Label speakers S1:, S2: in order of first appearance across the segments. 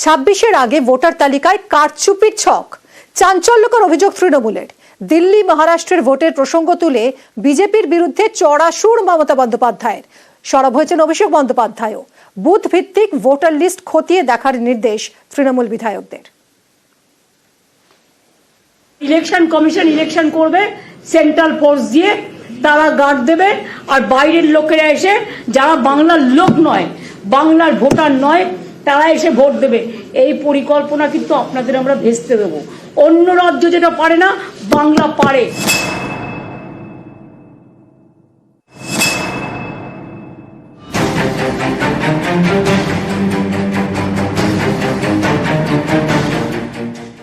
S1: 26-এর আগে ভোটার তালিকায় কারচুপির ছক। চাঞ্চল্যকর অভিযোগ তৃণমূলের। দিল্লি মহারাষ্ট্রের ভোটের প্রসঙ্গ তুলে বিজেপির বিরুদ্ধে চড়া সুর মমতা বন্দ্যোপাধ্যায়ের। সরব হয়েছেন অভিষেক বন্দ্যোপাধ্যায়ও। বুথ ভিত্তিক ভোটার লিস্ট খতিয়ে দেখার নির্দেশ তৃণমূল বিধায়কদের।
S2: ইলেকশন কমিশন ইলেকশন করবে, সেন্ট্রাল ফোর্স দিয়ে তারা গার্ড দেবে, আর বাইরের লোকেরা এসে যারা বাংলার লোক নয়, বাংলার ভোটার নয়, তারা এসে ভোট দেবে। এই পরিকল্পনা কিন্তু আপনাদের আমরা ভেস্তে দেবো। অন্য রাজ্য যেটা পারে না, বাংলা পারে।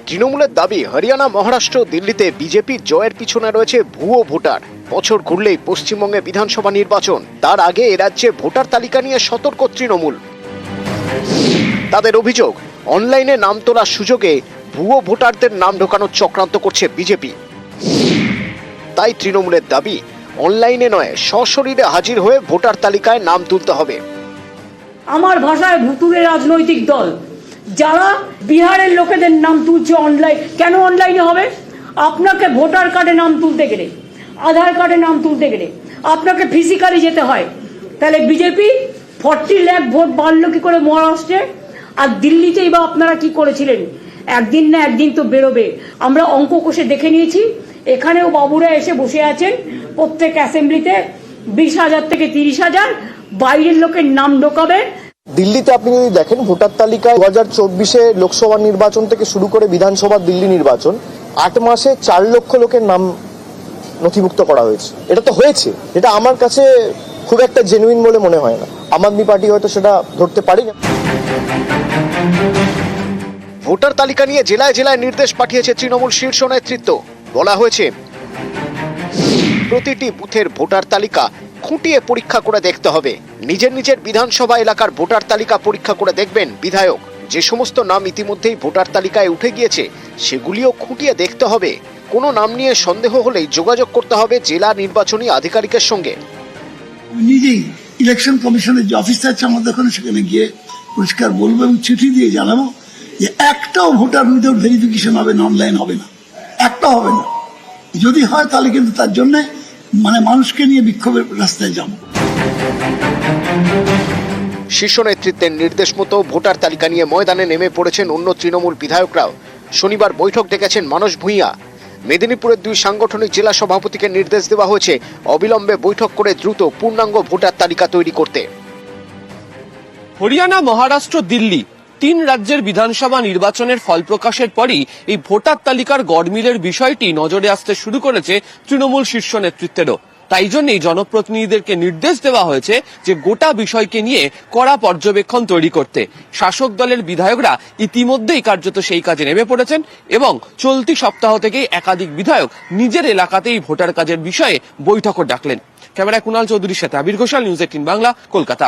S3: তৃণমূলের দাবি, হরিয়ানা, মহারাষ্ট্র, দিল্লিতে বিজেপির জয়ের পিছনে রয়েছে ভুয়ো ভোটার। বছর ঘুরলেই পশ্চিমবঙ্গে বিধানসভা নির্বাচন, তার আগে এ রাজ্যে ভোটার তালিকা নিয়ে সতর্ক তৃণমূল। তাদের অভিযোগ, অনলাইনে নাম তোলার সুযোগে ভুয়ো ভোটারদের নাম ঢোকানোর চক্রান্ত করছে বিজেপি। তাই তৃণমূলের দাবি, অনলাইনে নয়, সশরীরে হাজির হয়ে ভোটার তালিকায় নাম তুলতে হবে।
S2: আমার ভাষায় ভুতুড়ে রাজনৈতিক দল যারা বিহারের লোকেদের নাম তুলছে অনলাইন। কেন অনলাইনে হবে? আপনাকে ভোটার কার্ডে নাম তুলতে গেলে, আধার কার্ডে নাম তুলতে গেলে আপনাকে ফিজিক্যালি যেতে হয়। তাহলে বিজেপি 40 লাখ ভোট বাড়লো কি করে মহারাষ্ট্রে? আর দিল্লিতেই বা আপনারা কি করেছিলেন? একদিন না একদিন তো বেরোবে। আমরা অঙ্ক কষে দেখে নিয়েছি। এখানেও বাবুরা এসে বসে আছেন, প্রত্যেক অ্যাসেম্বলিতে 20,000 থেকে 30,000 বাইরের লোকের নাম ঢোকাবে।
S4: দিল্লিতে আপনি যদি দেখেন, ভোটার তালিকায় 2024-এ লোকসভা নির্বাচন থেকে শুরু করে বিধানসভা দিল্লি নির্বাচন 8 মাসে 4 লক্ষ লোকের নাম নথিভুক্ত করা হয়েছে। এটা তো হয়েছে, এটা আমার কাছে খুব একটা জেনুইন বলে মনে হয় না। আম আদমি পার্টি হয়তো সেটা ধরতে পারি না।
S3: ভোটার তালিকা নিয়ে জেলায় জেলায় নির্দেশ পাঠিয়েছে তৃণমূল শীর্ষ নেতৃত্ব। বলা হয়েছে, প্রতিটি বুথের ভোটার তালিকা খুঁটিয়ে পরীক্ষা করে দেখতে হবে। নিজের নিজের বিধানসভা এলাকার ভোটার তালিকা পরীক্ষা করে দেখবেন বিধায়ক। যে সমস্ত নাম ইতিমধ্যেই ভোটার তালিকায় উঠে গিয়েছে সেগুলিও খুঁটিয়ে দেখতে হবে। কোনো নাম নিয়ে সন্দেহ হলেই যোগাযোগ করতে হবে জেলা নির্বাচনী আধিকারিকের সঙ্গে।
S5: নিজেই ইলেকশন কমিশনের যে অফিসার আছে আমাদের ওখানে, সেখানে গিয়ে পরিষ্কার বলবো এবং চিঠি দিয়ে জানাবো যে একটাও ভোটার উইদাউট ভেরিফিকেশন হবে না, অনলাইন হবে না, একটাও হবে না। যদি হয় তাহলে কিন্তু তার জন্য মানুষকে নিয়ে বিক্ষোভের রাস্তায় যাব।
S3: শীর্ষ নেতৃত্বের নির্দেশ মতো ভোটার তালিকা নিয়ে ময়দানে নেমে পড়েছেন অন্য তৃণমূল বিধায়করাও। শনিবার বৈঠক ডেকেছেন মানস ভূঁইয়া। মেদিনীপুরের 2 সাংগঠনিক জেলা সভাপতিকে নির্দেশ দেওয়া হয়েছে অবিলম্বে বৈঠক করে দ্রুত পূর্ণাঙ্গ ভোটার তালিকা তৈরি করতে।
S6: হরিয়ানা, মহারাষ্ট্র, দিল্লি 3 রাজ্যের বিধানসভা নির্বাচনের ফল প্রকাশের পরই এই ভোটার তালিকার গড়মিলের বিষয়টি নজরে আসতে শুরু করেছে তৃণমূল শীর্ষ নেতৃত্বেরও। তাই জন্যই জনপ্রতিনিধিদেরকে নির্দেশ দেওয়া হয়েছে যে গোটা বিষয়কে নিয়ে কড়া পর্যবেক্ষণ তৈরি করতে। শাসক দলের বিধায়করা ইতিমধ্যেই কার্যত সেই কাজে নেমে পড়েছেন এবং চলতি সপ্তাহ থেকেই একাধিক বিধায়ক নিজের এলাকাতেই ভোটার কাজের বিষয়ে বৈঠকও ডাকলেন। ক্যামেরায় কুণাল চৌধুরীর সাথে আবির ঘোষাল, নিউজ 18 বাংলা, কলকাতা।